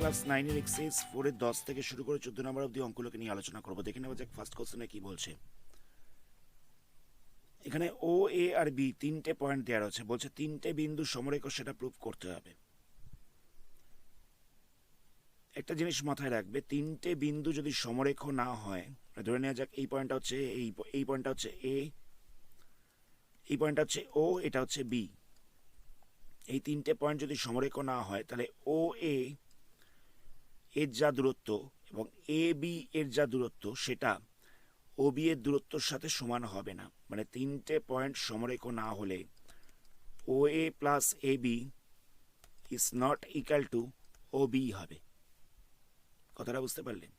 Class 9 এর exercise 4 এর 10 থেকে শুরু করে 14 নম্বর অবধি অঙ্কগুলোকে নিয়ে আলোচনা করব। দেখে নেওয়া যাক ফার্স্ট কোশ্চেনে কি বলছে। এখানে ও এ আর বি তিনটে পয়েন্ট দেওয়া রয়েছে, বলছে তিনটে বিন্দু সমরেখ সেটা প্রুফ করতে হবে। একটা জিনিস মাথায় রাখবে, তিনটে বিন্দু যদি সমরেখ না হয়, ধরে নেওয়া যাক এই পয়েন্টটা হচ্ছে এই পয়েন্টটা হচ্ছে এ, এই পয়েন্টটা হচ্ছে ও, এটা হচ্ছে বি। এই তিনটে পয়েন্ট যদি সমরেখ না হয় তাহলে ও এ এর যা দূরত্ব এবং এ বি এর যা দূরত্ব সেটা ও বি এর দূরত্বর সাথে সমান হবে না। মানে তিনটে পয়েন্ট সমরেখ না হলে O A plus A B is not equal to O B হবে। কথাটা বুঝতে পারলেন?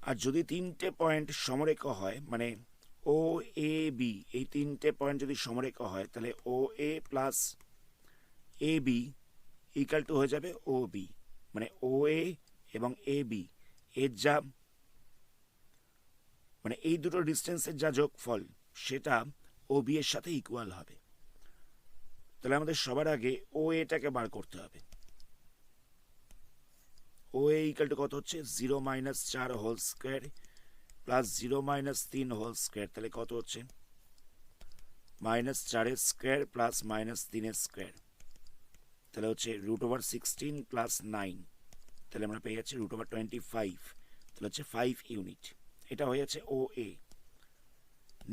আর যদি তিনটে পয়েন্ট সমরেখ হয়, মানে ও এ বি এই তিনটে পয়েন্ট যদি সমরেখ হয় তাহলে O A plus A B equal to হয়ে যাবে ও বি। মানে ও এ এবং এ বি এর যা, মানে এই দুটো ডিস্টেন্সের যা যোগফল সেটা ও বি এর সাথে ইকুয়াল হবে। তাহলে আমাদের সবার আগে ও এটাকে বার করতে হবে। ও এ ইকুয়াল টু কত হচ্ছে 0 minus 4 whole square plus 0 minus 3 whole square, তাহলে কত হচ্ছে minus 4 square plus minus 3 square, তাহলে হচ্ছে √16 প্লাস 9, তাহলে আমরা পেয়ে যাচ্ছি √25, তাহলে হচ্ছে 5 ইউনিট। এটা হয়ে যাচ্ছে ও এ।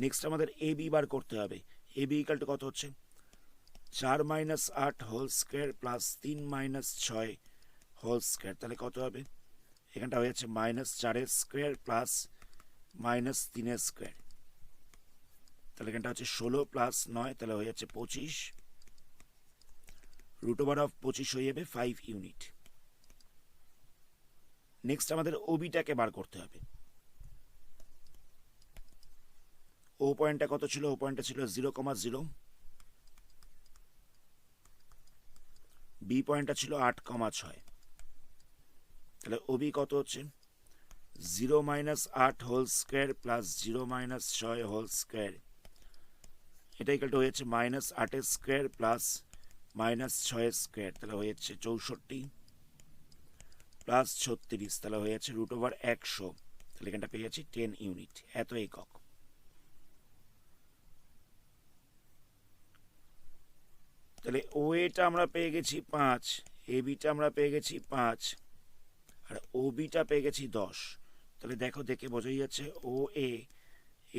নেক্সট আমাদের এ বি বার করতে হবে। এ বি ইকুয়াল টু কত হচ্ছে 4 minus 8 whole square plus 3 minus 6 whole square, তাহলে কত হবে এখানটা হয়ে যাচ্ছে minus 4 square plus minus 3 square, তাহলে এখানটা হচ্ছে 16 প্লাস 9, তাহলে হয়ে যাচ্ছে 25, √25 হয়ে যাবে 5 ইউনিট। নেক্সট আমাদের ওবিটাকে বার করতে হবে। ও পয়েন্টটা কত ছিল? ও পয়েন্টটা ছিল 0,0, বি পয়েন্টটা ছিল 8,6, তাহলে ওবি কত হচ্ছে 0 minus 8 whole square plus 0 minus 6 whole square, এটা ইকুয়াল টু হয়েছে minus 8 square plus minus 6 square, তাহলে হয়ে যাচ্ছে 64 প্লাস 36, তাহলে হয়ে যাচ্ছে √100, তাহলে এখানটা পেয়ে যাচ্ছি 10 ইউনিট, এত একক। তাহলে ও এটা আমরা পেয়ে গেছি 5, এ বিটা আমরা পেয়ে গেছি 5, আর ও বিটা পেয়ে গেছি 10। তাহলে দেখো, দেখে বোঝাই যাচ্ছে ও এ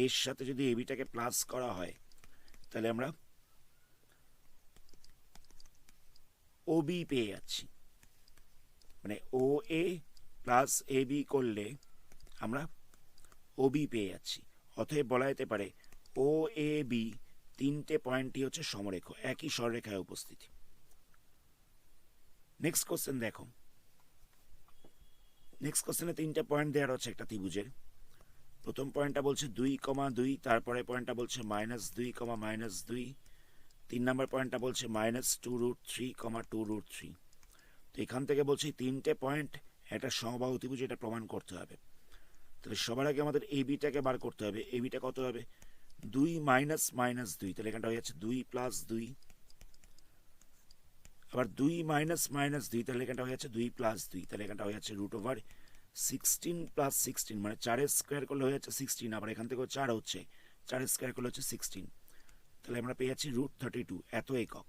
এর সাথে যদি এ বিটাকে প্লাস করা হয় তাহলে আমরা ও বি পেয়ে যাচ্ছি। মানে ও এ প্লাস এ বি করলে আমরা ও বি পেয়ে যাচ্ছি। অতএব বলা যেতে পারে ও এ বি তিনটে পয়েন্টই হচ্ছে সমরেখ, একই সরলরেখায় উপস্থিতি। নেক্সট কোশ্চেন দেখো। নেক্সট কোশ্চেনে তিনটে পয়েন্ট দেওয়া রয়েছে একটা ত্রিভুজের। প্রথম পয়েন্টটা বলছে 2,2, তারপরে পয়েন্টটা বলছে -2, -2, 3 নম্বর পয়েন্টটা বলছে -2√3, (2√3). তো এখান থেকে বলছে তিনটে পয়েন্ট একটা সমবাহু ত্রিভুজ, এটা প্রমাণ করতে হবে। তাহলে সবার আগে আমাদের এ বিটাকে বার করতে হবে। এ বিটা কত হবে 2 মাইনাস -2, তাহলে এখানটা হয়ে যাচ্ছে 2 প্লাস 2, আবার 2 মাইনাস -2, তাহলে এখানটা হয়ে যাচ্ছে 2 প্লাস 2, তাহলে এখানটা হয়ে যাচ্ছে √16 প্লাস 16, মানে 4 স্কোয়ার করলে হয়ে যাচ্ছে 16, আবার এখান থেকেও 4 হচ্ছে, 4 স্কোয়ার করলে হচ্ছে 16, তাহলে আমরা পেয়ে যাচ্ছি √32, এত একক।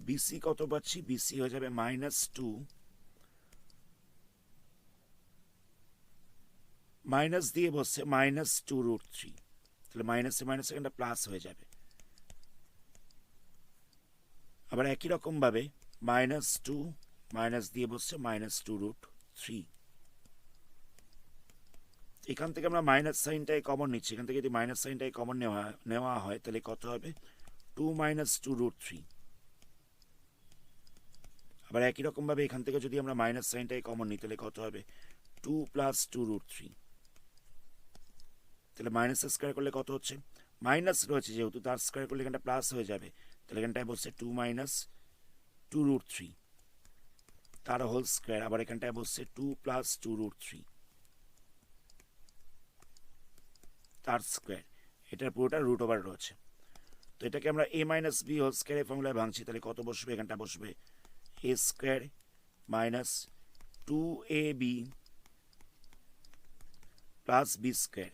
বিসি কত পাচ্ছি? বিসি হয়ে যাবে -2, মাইনাস দিয়ে বসছে -2√3, তাহলে মাইনাসে মাইনাসে এখানটা প্লাস হয়ে যাবে। আবার একই রকম ভাবে -2 মাইনাস দিয়ে বসছে -2√3। এখান থেকে আমরা মাইনাস সাইনটাই কমন নিচ্ছি, এখান থেকে যদি মাইনাস সাইনটাই কমন নেওয়া হয় তাহলে কত হবে 2 মাইনাস 2√3। আবার একই রকম ভাবে এখান থেকে যদি আমরা মাইনাস সাইনটাই কমন নিই তাহলে কত হবে 2 প্লাস 2√3, তাহলে মাইনাস স্কোয়ার করলে কত হচ্ছে, মাইনাস রয়েছে যেহেতু তার স্কোয়ার করলে এখানটা প্লাস হয়ে যাবে, তাহলে এখানটায় বসছে 2 মাইনাস 2√3 তার হোল স্কোয়ার, আবার এখানটায় বসছে 2 প্লাস 2√3 তার স্কোয়ার, এটার পুরোটা √ওভার রয়েছে। তো এটাকে আমরা এ মাইনাস বি হোল স্কোয়ারের ফর্মুলায় ভাঙছি, তাহলে কত বসবে? এখানটা বসবে a square minus 2ab plus B square.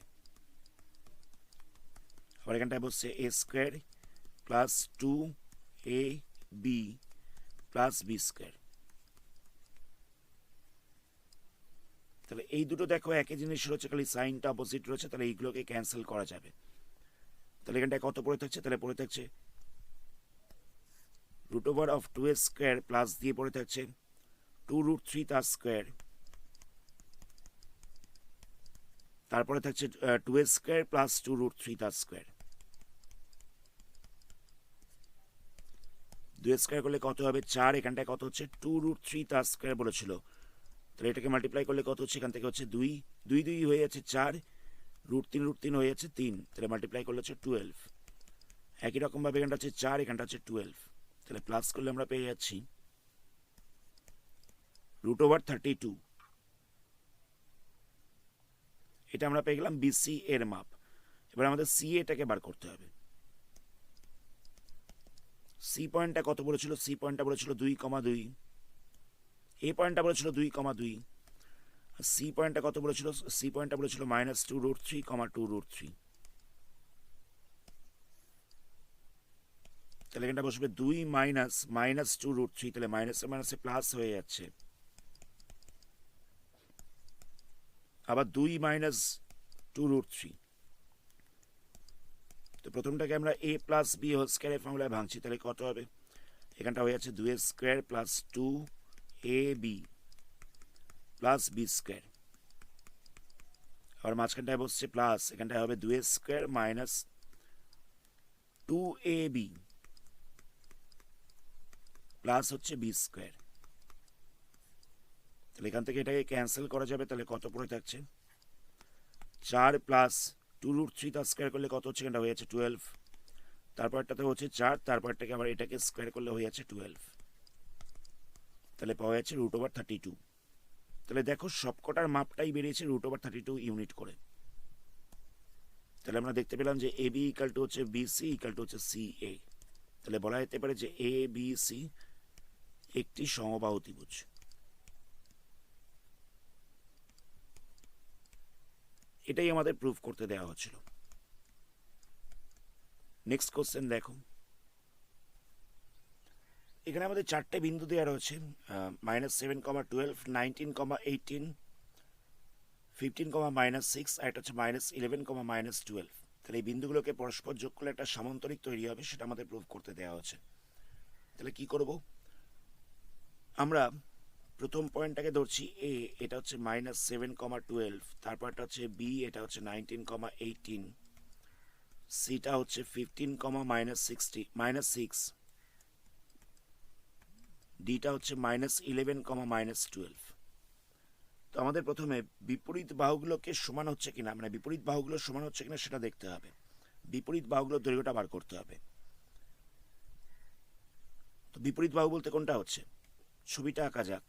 আবার এখানটায় বসছে a square plus 2ab plus B square. তাহলে এই দুটো দেখো একই জিনিস রয়েছে, খালি সাইনটা অপোজিট রয়েছে, তাহলে এইগুলোকে ক্যান্সেল করা যাবে। তাহলে এখানটায় কত পড়ে থাকছে? তাহলে পড়ে থাকছে root over of 2a square plus দিয়ে পড়ে থাকছে 2√3 তার স্কোয়ার, তারপরে থাকছে 2a স্কোয়ার প্লাস 2√3 তার স্কোয়ার। 2 স্কোয়ার করলে কত হবে? 4। এখানটায় কত হচ্ছে? 2√3 তার স্কোয়ার বলেছিল, তাহলে এটাকে মাল্টিপ্লাই করলে কত হচ্ছে? এখান থেকে হচ্ছে 2 2 2 হয়ে যাচ্ছে 4, √3 হয়ে যাচ্ছে 3, তাহলে মাল্টিপ্লাই করলে হচ্ছে 12। একই রকমভাবে এখানটা হচ্ছে 4, এখানটা হচ্ছে 12, তাহলে প্লাস করলে আমরা পেয়ে যাচ্ছি √32। এটা আমরা পেয়ে গেলাম বিসি এর মাপ। এবার আমাদের সি এটাকে বার করতে হবে। সি পয়েন্টটা কত বলেছিল? সি পয়েন্টটা বলেছিল 2,2, এ পয়েন্টটা বলেছিল 2,2, সি পয়েন্টটা কত বলেছিল? সি পয়েন্টটা বলেছিল -2√3, 2√3। তাহলে এখানটা বসবে 2 মাইনাস -2√3, তাহলে মাইনাসে মাইনাসে প্লাস হয়ে যাচ্ছে, আবার 2 -2√3। তো প্রথমটাকে আমরা এ প্লাস বি হোল স্কোয়ারের ফর্মুলায় ভাঙছি, তাহলে কত হবে? এখানটা হয়ে যাচ্ছে 2a square plus 2ab plus B square. আবার মাঝখানটায় বসছে প্লাস, এখানটায় হবে 2a square minus 2ab plus হচ্ছে বি স্কোয়ার। তাহলে এখান থেকে এটাকে ক্যান্সেল করা যাবে, তাহলে কত পড়ে থাকছে? 4 প্লাস 2√3 তার স্কোয়ার করলে কত হচ্ছে? এটা হয়ে যাচ্ছে 12, তারপরটাতে হচ্ছে 4, তারপরটাকে আবার এটাকে স্কোয়ার করলে হয়ে যাচ্ছে 12, তাহলে পাওয়া যাচ্ছে √32। তাহলে দেখো সবকটার মাপটাই বেরিয়েছে √32 ইউনিট করে। তাহলে আমরা দেখতে পেলাম যে এ বি ইকাল টু হচ্ছে বিসি ইকাল টু হচ্ছে সি এ। তাহলে বলা যেতে পারে যে এ বি সি একটি সমবাহু ত্রিভুজ। এটাই আমাদের প্রুফ করতে দেওয়া হচ্ছিল। নেক্সট কোশ্চেন দেখো, এখানে আমাদের চারটে বিন্দু দেওয়া রয়েছে, -7, 12, 19, 18, 15, -6, আর এটা হচ্ছে -11, -12। তাহলে এই বিন্দুগুলোকে পরস্পর যোগ করলে একটা সামান্তরিক তৈরি হবে, সেটা আমাদের প্রুফ করতে দেওয়া হচ্ছে। তাহলে কি করব? আমরা প্রথম পয়েন্টটাকে ধরছি এ, এটা হচ্ছে -7, 12, তারপরটা হচ্ছে বি, এটা হচ্ছে 19, 18, সিটা হচ্ছে 15, -6, ডিটা হচ্ছে -11, -12। তো আমাদের প্রথমে বিপরীত বাহুগুলোকে সমান হচ্ছে কিনা, মানে বিপরীত বাহুগুলো সমান হচ্ছে কিনা সেটা দেখতে হবে। বিপরীত বাহুগুলোর দৈর্ঘ্যটা বার করতে হবে। তো বিপরীত বাহু বলতে কোনটা হচ্ছে? ছবিটা আঁকা যাক।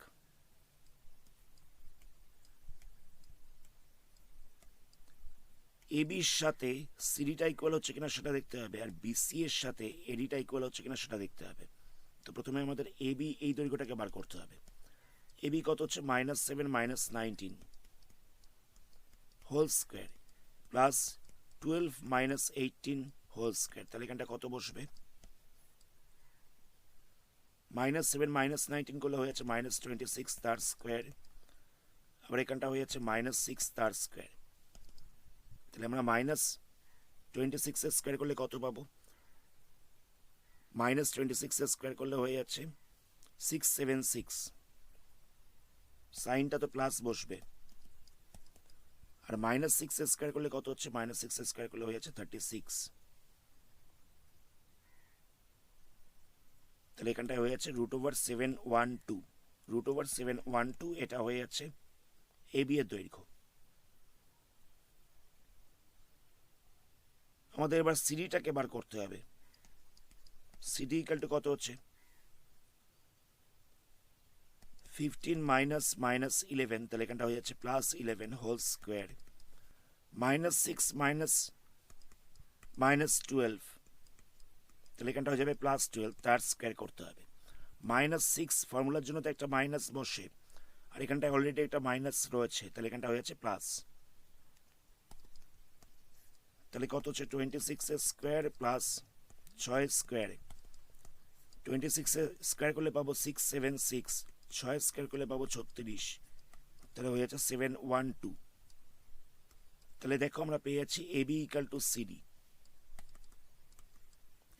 এবির সাথে সিডিটা ইকুয়াল হচ্ছে কিনা সেটা দেখতে হবে, আর বিসি এর সাথে এডিটা ইকুয়াল হচ্ছে কিনা সেটা দেখতে হবে। তো প্রথমে আমাদের এবি এই দৈর্ঘ্যটাকে বার করতে হবে। এবি কত হচ্ছে? -7, -19 whole square plus 12 -18 whole square. তাহলে এখানটা কত বসবে? -7 -19 করলে হয়ে যাচ্ছে -26 তার স্কোয়ার, আবার এখানটা হয়ে যাচ্ছে -6 তার স্কোয়ার। তাহলে আমরা -26 এর স্কোয়ার করলে কত পাবো? -26 এর স্কোয়ার করলে হয়ে যাচ্ছে 676, সাইনটা তো প্লাস বসবে। আর -6 এর স্কোয়ার করলে কত হচ্ছে? -6 এর স্কোয়ার করলে হয়ে যাচ্ছে 36। তাহলে এখানটায় হয়ে যাচ্ছে √712, √712 এটা হয়ে যাচ্ছে এবি এর দৈর্ঘ্য। আমাদের এবার সিডিটাকে বার করতে হবে। সিডি ইকাল টু কত হচ্ছে? 15 -11, তাহলে এখানটা হয়ে যাচ্ছে +11 হোল স্কোয়ার, -6 -12 তাহলে এখানটা হয়ে যাবে +12, তার স্কোয়ার করতে হবে। -6 ফর্মুলার জন্য তো একটা মাইনাস বসে, আর এখানটায় অলরেডি একটা মাইনাস রয়েছে, তাহলে এখানটা হয়ে যাচ্ছে প্লাস। তাহলে কত হচ্ছে 26 স্কোয়ার প্লাস 6 স্কোয়ার। 26 স্কোয়ার করলে পাবো 676, 6 স্কোয়ার করলে পাবো 36, তাহলে হয়ে যাচ্ছে 712। তাহলে দেখো আমরা পেয়ে যাচ্ছি এবি ইকাল টু সিডি।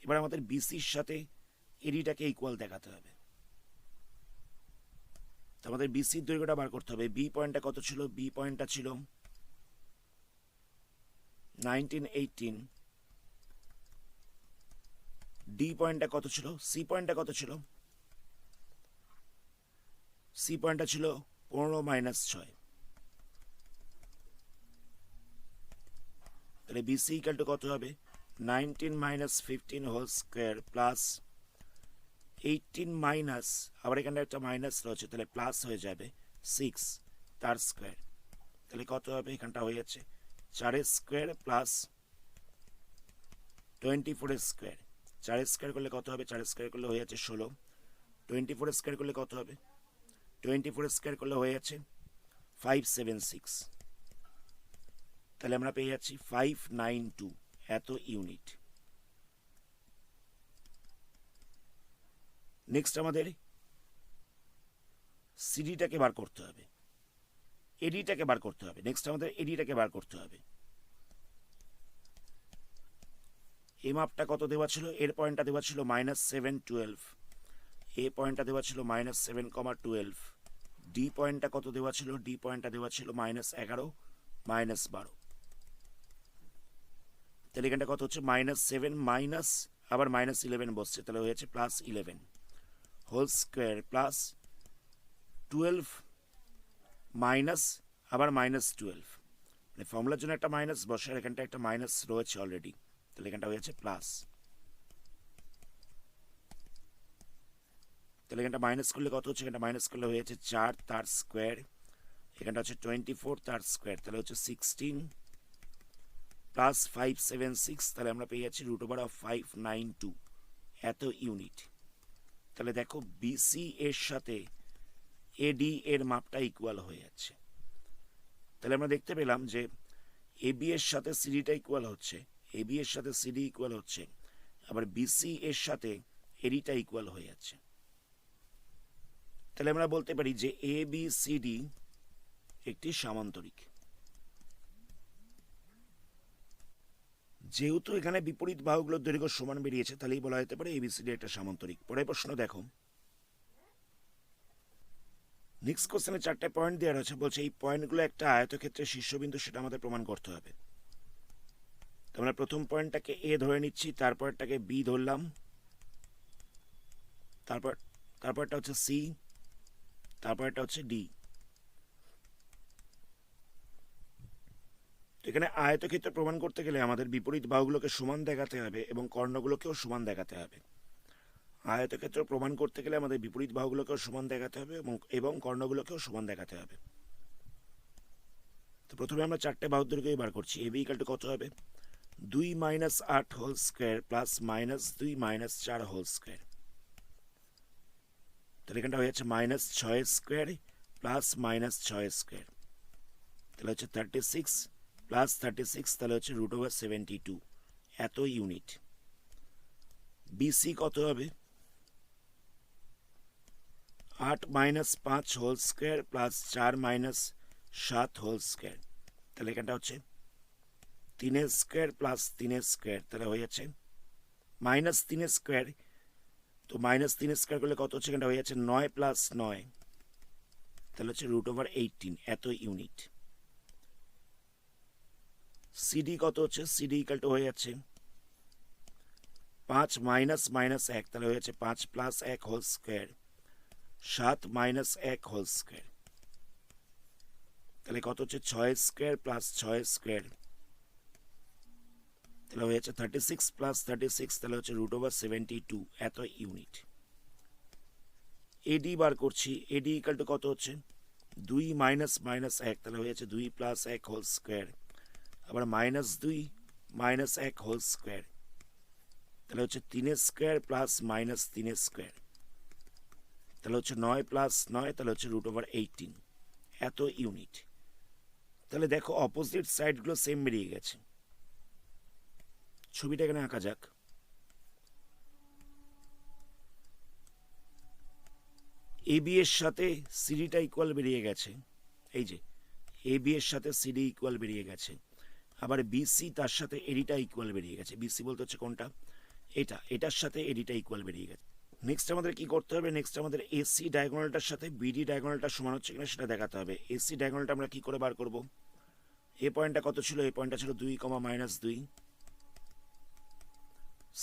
এবার আমাদের বিসির সাথে এডিটাকে ইকুয়াল দেখাতে হবে। তো আমাদের বিসির দৈর্ঘ্যটা বার করতে হবে। বি পয়েন্টটা কত ছিল? বি পয়েন্টটা ছিল 1918। ডি পয়েন্টটা কত ছিল? সি পয়েন্টটা কত ছিল? সি পয়েন্টটা ছিল 15-6। তাহলে বিসি ইকাল টু কত হবে? 19 - 15 হোল স্কোয়ার প্লাস 18 মাইনাস, আবার এখানে একটা মাইনাস রয়েছে, তাহলে প্লাস হয়ে যাবে 6 তার স্কোয়ার। তাহলে কত হবে? এখানটা হয়ে যাচ্ছে 4 স্কোয়ার প্লাস 24 স্কোয়ার। 4 স্কোয়ার করলে কত হবে? 4 স্কোয়ার করলে হয়ে যাচ্ছে 16। 24 স্কোয়ার করলে কত হবে? 24 স্কোয়ার করলে হয়ে যাচ্ছে 576। তাহলে আমরা পেয়ে যাচ্ছি 592 এত ইউনিট। নেক্সট আমাদের সিডিটাকে বার করতে হবে, এডিটাকে বার করতে হবে। নেক্সট আমাদের এডিটাকে বার করতে হবে। এই মাপটা কত দেওয়া ছিল? এর পয়েন্টটা দেওয়া ছিল -712, এ পয়েন্টটা দেওয়া ছিল -7,12। ডি পয়েন্টটা কত দেওয়া ছিল? ডি পয়েন্টটা দেওয়া ছিল -11, -12। তাহলে এখানটা কত হচ্ছে? -7 মাইনাস আবার -11 বসছে, তাহলে হয়েছে +11 হোল স্কোয়ার প্লাস 12 মাইনাস আবার -12। মানে ফর্মুলার জন্য একটা মাইনাস বসে, আর এখানটা একটা মাইনাস রয়েছে অলরেডি, তাহলে এখানটা হয়ে যাচ্ছে প্লাস। তাহলে এখানটা মাইনাস করলে কত হচ্ছে? এখানটা মাইনাস করলে হয়ে যাচ্ছে 4 তার স্কোয়ার, এখানটা হচ্ছে 24 তার স্কোয়ার, তাহলে হচ্ছে 16 প্লাস 576, তাহলে আমরা পেয়ে যাচ্ছি √592 এত ইউনিট। তাহলে দেখো বিসি এর সাথে এডি এর মাপটা ইকুয়াল হয়ে যাচ্ছে। তাহলে আমরা দেখতে পেলাম যে এবি এর সাথে সিডিটা ইকুয়াল হচ্ছে, এবি এর সাথে সিডি ইকুয়াল হচ্ছে, আবার বিসি এর সাথে এডিটা ইকুয়াল হয়ে যাচ্ছে। তাহলে আমরা বলতে পারি যে এ বি সি ডি একটি সামান্তরিক। যেহেতু এখানে বিপরীত বাহুগুলোর দৈর্ঘ্য সমান বেরিয়েছে, তাহলেই বলা যেতে পারে এবিসিডি একটা সামান্তরিক। পরের প্রশ্ন দেখো। নেক্সট কোশ্চেনে 4টে পয়েন্ট দেওয়া রয়েছে, বলছে এই পয়েন্টগুলো একটা আয়তক্ষেত্রের শীর্ষবিন্দু, সেটা আমাদের প্রমাণ করতে হবে। তো আমরা প্রথম পয়েন্টটাকে এ ধরে নিচ্ছি, তারপরটাকে বি ধরলাম, তারপরটা হচ্ছে সি, তারপরটা হচ্ছে ডি। এখানে আয়তক্ষেত্র প্রমাণ করতে গেলে আমাদের বিপরীত বাহুগুলোকে সমান দেখাতে হবে এবং কর্ণগুলোকেও সমান দেখাতে হবে। আয়তক্ষেত্র প্রমাণ করতে গেলে আমাদের বিপরীত বাহুগুলোকেও সমান দেখাতে হবে এবং কর্ণগুলোকেও সমান দেখাতে হবে। তো প্রথমে আমরা 4টে বাহুর দৈর্ঘ্য বার করছি। এবি ইকাল টু কত হবে? 2 - 8 whole square plus -2 - 4 whole square. তাহলে এখানটা হয়ে যাচ্ছে -6 স্কোয়ার প্লাস -6 স্কোয়ার, তাহলে হচ্ছে 36 প্লাস 36, তাহলে হচ্ছে √72 এত ইউনিট। বিসি কত হবে? 8 - 5 whole square plus 4 - 7 whole square, তাহলে এখানটা হচ্ছে 3 স্কোয়ার প্লাস 3 স্কোয়ার, তাহলে হয়ে যাচ্ছে -3 স্কোয়ার। তো -3 স্কোয়ার করলে কত হচ্ছে? এখানটা হয়ে যাচ্ছে 9 + 9, তাহলে হচ্ছে √18 এত ইউনিট। সিডি কত হচ্ছে? সিডি ইকাল টু হয়ে যাচ্ছে 5 - -1, তাহলে হয়ে যাচ্ছে 5 + 1 হোল স্কোয়ার, 7 - 1 হোল স্কোয়ার, তাহলে কত হচ্ছে? 6 স্কোয়ার প্লাস 6 স্কোয়ার, তাহলে হয়ে যাচ্ছে 36 + 36, তাহলে হচ্ছে √72 এত ইউনিট। এডি বার করছি। এডি ইকাল টু কত হচ্ছে? 2 - -1, তাহলে হয়ে যাচ্ছে 2 + 1 হোল স্কোয়ার, আবার -2 - 1 হোল স্কোয়ার, তাহলে হচ্ছে 3 স্কোয়ার প্লাস মাইনাস 3 স্কোয়ার, তাহলে হচ্ছে 9 প্লাস 9, তাহলে হচ্ছে √18 এত ইউনিট। তাহলে দেখো অপোজিট সাইডগুলো সেম বেরিয়ে গেছে। ছবিটা এখানে আঁকা যাক। এবি এর সাথে সিডিটা ইকুয়াল বেরিয়ে গেছে, এই যে এবি এর সাথে সিডি ইকুয়াল বেরিয়ে গেছে। আবার বিসি তার সাথে এডিটা ইকুয়াল বেরিয়ে গেছে। বিসি বলতে হচ্ছে কোনটা, এটার সাথে এডিটা ইকুয়াল বেরিয়ে গেছে। নেক্সট আমাদের কি করতে হবে, নেক্সট আমাদের এসি ডায়াগোনালটার সাথে বিডি ডায়াগোনালটা সমান হচ্ছে কিনা সেটা দেখাতে হবে। এসি ডায়াগোনালটা আমরা কি করে বার করব, এ পয়েন্টটা কত ছিল, এ পয়েন্টটা ছিল 2, -2।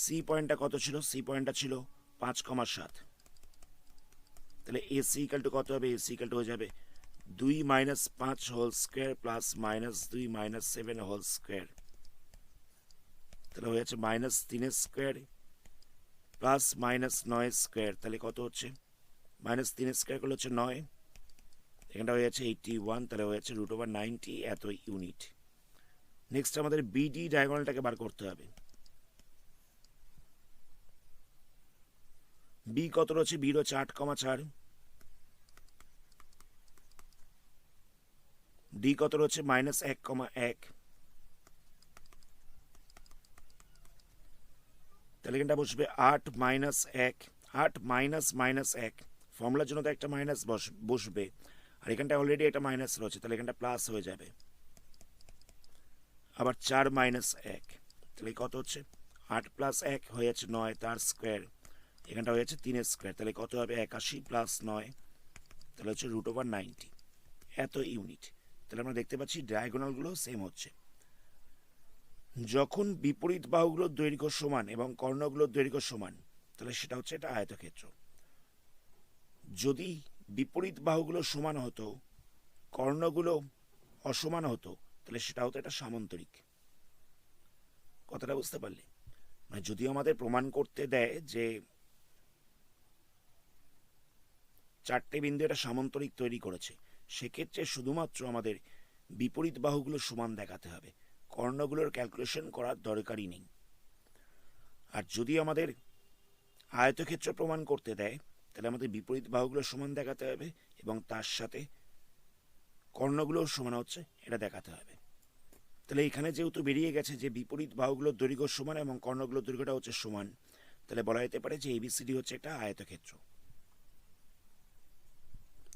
সি পয়েন্টটা কত ছিল, সি পয়েন্টটা ছিল 5,7। তাহলে এসি ইকাল টু কত হবে, এসি ইকাল টু হয়ে যাবে 2 - 5 whole square plus -2 - 7 whole square. তাহলে হয়ে যাচ্ছে -3 স্কোয়ার প্লাস -9 স্কোয়ার। তাহলে কত হচ্ছে, -3 স্কোয়ার করলে হচ্ছে 9, এখানটা হয়ে যাচ্ছে 81, তাহলে হয়ে যাচ্ছে √90 এত ইউনিট। নেক্সট আমাদের বিডি ডায়াগোনালটাকে বার করতে হবে। বি কত রয়েছে, বি রয়েছে 8,4। ডি কত রয়েছে -1,1। তাহলে এখানটা বসবে 8 - 1, 8 - -1। ফর্মুলার জন্য তো একটা মাইনাস বসবে, আর এখানটা অলরেডি একটা মাইনাস রয়েছে, তাহলে এখানটা প্লাস হয়ে যাবে। আবার 4 - 1, তাহলে কত হচ্ছে 8 + 1 হয়ে যাচ্ছে 9, তার স্কোয়ার। এখানটা হয়ে যাচ্ছে 3 স্কোয়ার, তাহলে কত হবে 81 + 9, তাহলে হচ্ছে √90 এত ইউনিট। তাহলে আমরা দেখতে পাচ্ছি ডায়াগোনালগুলো সেম হচ্ছে। যখন বিপরীত বাহুগুলোর দৈর্ঘ্য সমান এবং কর্ণগুলোর দৈর্ঘ্য সমান, তাহলে সেটা হচ্ছে এটা আয়তক্ষেত্র। যদি বিপরীত বাহুগুলো সমান হতো, কর্ণগুলো অসমান হতো, তাহলে সেটা হতো এটা সামান্তরিক। কথাটা বুঝতে পারলে, মানে যদি আমাদের প্রমাণ করতে দেয় যে 4টে বিন্দু এটা সামান্তরিক তৈরি করেছে, সেক্ষেত্রে শুধুমাত্র আমাদের বিপরীত বাহুগুলো সমান দেখাতে হবে, কর্ণগুলোর ক্যালকুলেশন করার দরকারই নেই। আর যদি আমাদের আয়তক্ষেত্র প্রমাণ করতে দেয়, তাহলে আমাদের বিপরীত বাহুগুলো সমান দেখাতে হবে এবং তার সাথে কর্ণগুলোও সমান হচ্ছে এটা দেখাতে হবে। তাহলে এখানে যেহেতু বেরিয়ে গেছে যে বিপরীত বাহুগুলোর দৈর্ঘ্য সমান এবং কর্ণগুলোর দৈর্ঘ্যটা হচ্ছে সমান, তাহলে বলা যেতে পারে যে এবিসিডি হচ্ছে একটা আয়তক্ষেত্র।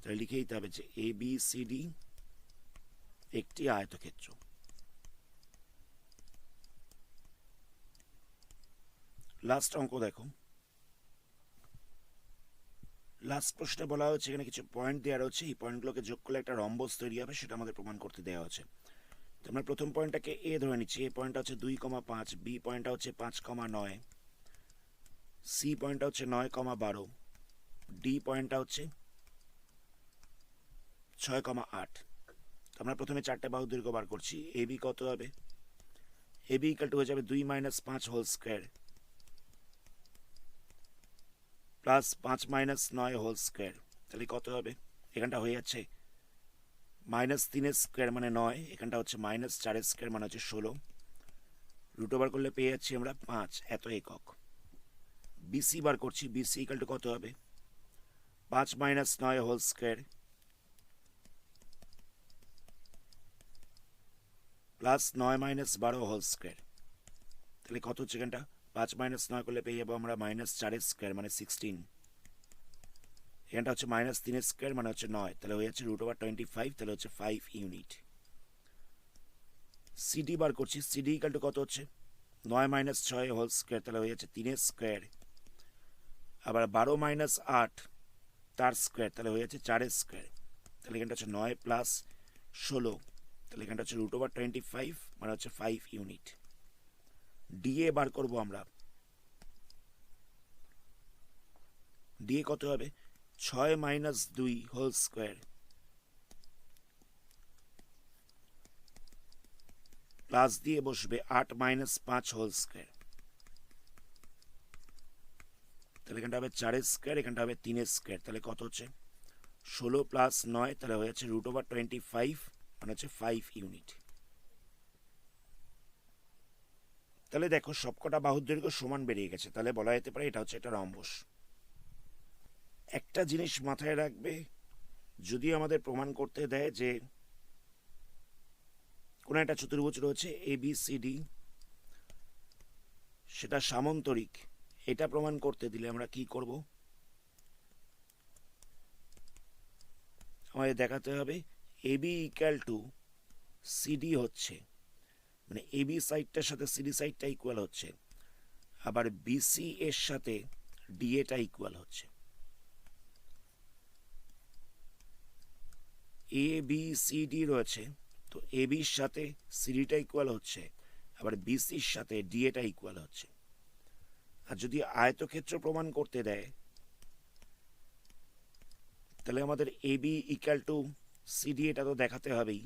তাহলে লিখে দিতে হবে যে এবিসিডি একটি আয়তক্ষেত্র। লাস্ট অঙ্ক দেখো, লাস্ট প্রশ্নে বলা হচ্ছে এখানে কিছু পয়েন্ট দেওয়া রয়েছে, এই পয়েন্টগুলোকে যোগ করলে একটা রম্বস তৈরি হবে, সেটা আমাদের প্রমাণ করতে দেওয়া আছে। তো আমরা প্রথম পয়েন্টটাকে এ ধরে নিচ্ছি, এ পয়েন্টটা হচ্ছে 2,5, বি পয়েন্টটা হচ্ছে 5,9, সি পয়েন্টটা হচ্ছে 9,12, ডি পয়েন্টটা হচ্ছে 6,8। তো আমরা প্রথমে 4টে বাহু দৈর্ঘ্য বার করছি। এ বি কত হবে, এ বি ইকাল টু হয়ে যাবে 2 - 5 whole square plus 5 - 9 whole square. তাহলে কত হবে, এখানটা হয়ে যাচ্ছে -3 স্কোয়ার মানে 9, এখানটা হচ্ছে -4 স্কোয়ার মানে হচ্ছে 16, রুট ওভার করলে পেয়ে যাচ্ছি আমরা 5 এত একক। বিসি বার করছি, বিসি ইকাল টু কত হবে 5 - 9 whole square plus 9 - 12 whole square. তাহলে কত হচ্ছে এখানটা 5 - 9 করলে পেয়ে যাবো আমরা -4 স্কোয়ার মানে 16, এখানটা হচ্ছে -3 স্কোয়ার মানে হচ্ছে 9, তাহলে হয়ে যাচ্ছে √25, তাহলে হচ্ছে 5 ইউনিট। সিডি বার করছি, সিডি ইকাল টু কত হচ্ছে 9 - 6 হোল স্কোয়ার, তাহলে হয়ে যাচ্ছে 3 স্কোয়ার, আবার 12 - 8 তার স্কোয়ার, তাহলে হয়ে যাচ্ছে 4 স্কোয়ার। তাহলে এখানটা হচ্ছে 9 + 16, তাহলে এখানটা হচ্ছে √25 মানে হচ্ছে 5 ইউনিট। ডিএ বার করবো আমরা, ডিএ কত হবে 6 - 2 হোল স্কোয়ার প্লাস দিয়ে বসবে 8 - 5 হোল স্কোয়ার, তাহলে এখানটা হবে 4 স্কোয়ার, এখানটা হবে 3 স্কোয়ার, তাহলে কত হচ্ছে 16 + 9, তাহলে হয়ে যাচ্ছে √25 মানে হচ্ছে 5 ইউনিট। তাহলে দেখো সবকটা বাহুর দৈর্ঘ্য সমান বেরিয়ে গেছে, তাহলে বলা যেতে পারে এটা হচ্ছে একটা রম্বস। একটা জিনিস মাথায় রাখবে, যদি আমাদের প্রমাণ করতে দেয় যে কোনো একটা চতুর্ভুজ রয়েছে ABCD, সেটা সামান্তরিক, এটা প্রমাণ করতে দিলে আমরা কি করব? আমাদের দেখাতে হবে AB ইকুয়াল টু CD হচ্ছে, মানে AB সাইডটার সাথে CD সাইডটা ইকুয়াল হচ্ছে, আবার BC এর সাথে DA-টা ইকুয়াল হচ্ছে। ABCD রয়েছে, তো ABর সাথে CDটা ইকুয়াল হচ্ছে, আবার BCর সাথে DA-টা ইকুয়াল হচ্ছে। আর যদি আয়তক্ষেত্র প্রমাণ করতে দেয়, তাহলে আমাদের AB ইকুয়াল টু CD এটা তো দেখাতে হবেই,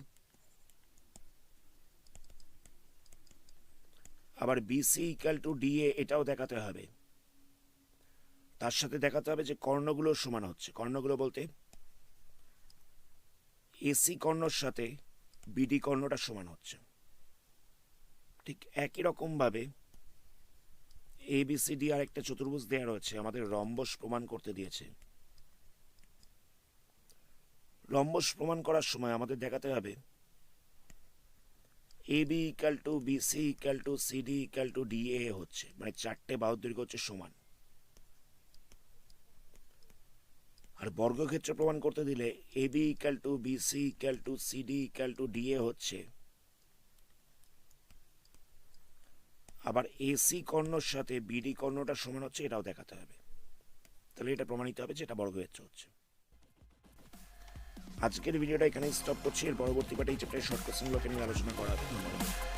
আবার BC ইকুয়াল টু DA এটাও দেখাতে হবে। তার সাথে দেখাতে হবে যে কর্ণগুলো সমান হচ্ছে। কর্ণগুলো বলতে AC কর্ণর সাথে BD কর্ণটা সমান হচ্ছে। ঠিক একই রকম ভাবে ABCD আর একটা চতুর্ভুজ দেওয়া রয়েছে, আমাদের রম্বস প্রমাণ করতে দিয়েছে। রম্বস প্রমাণ করার সময় আমাদের দেখাতে হবে AB equal to BC equal to CD equal to DA হচ্ছে, মানে চারটে বাহুর দৈর্ঘ্য হচ্ছে সমান। আর বর্গক্ষেত্র প্রমাণ করতে দিলে AB equal to BC equal to CD equal to DA হচ্ছে, আবার AC কর্ণর সাথে BD কর্ণটা সমান হচ্ছে, এটাও দেখাতে হবে। তাহলে এটা প্রমাণিত হবে যে এটা বর্গক্ষেত্র হচ্ছে। আজকের ভিডিওটা এখানেই স্টপ করছি, এর পরবর্তী পার্টে এই চ্যাপ্টারের শর্ট কোশ্চেনগুলোকে নিয়ে আলোচনা করা হবে। ধন্যবাদ।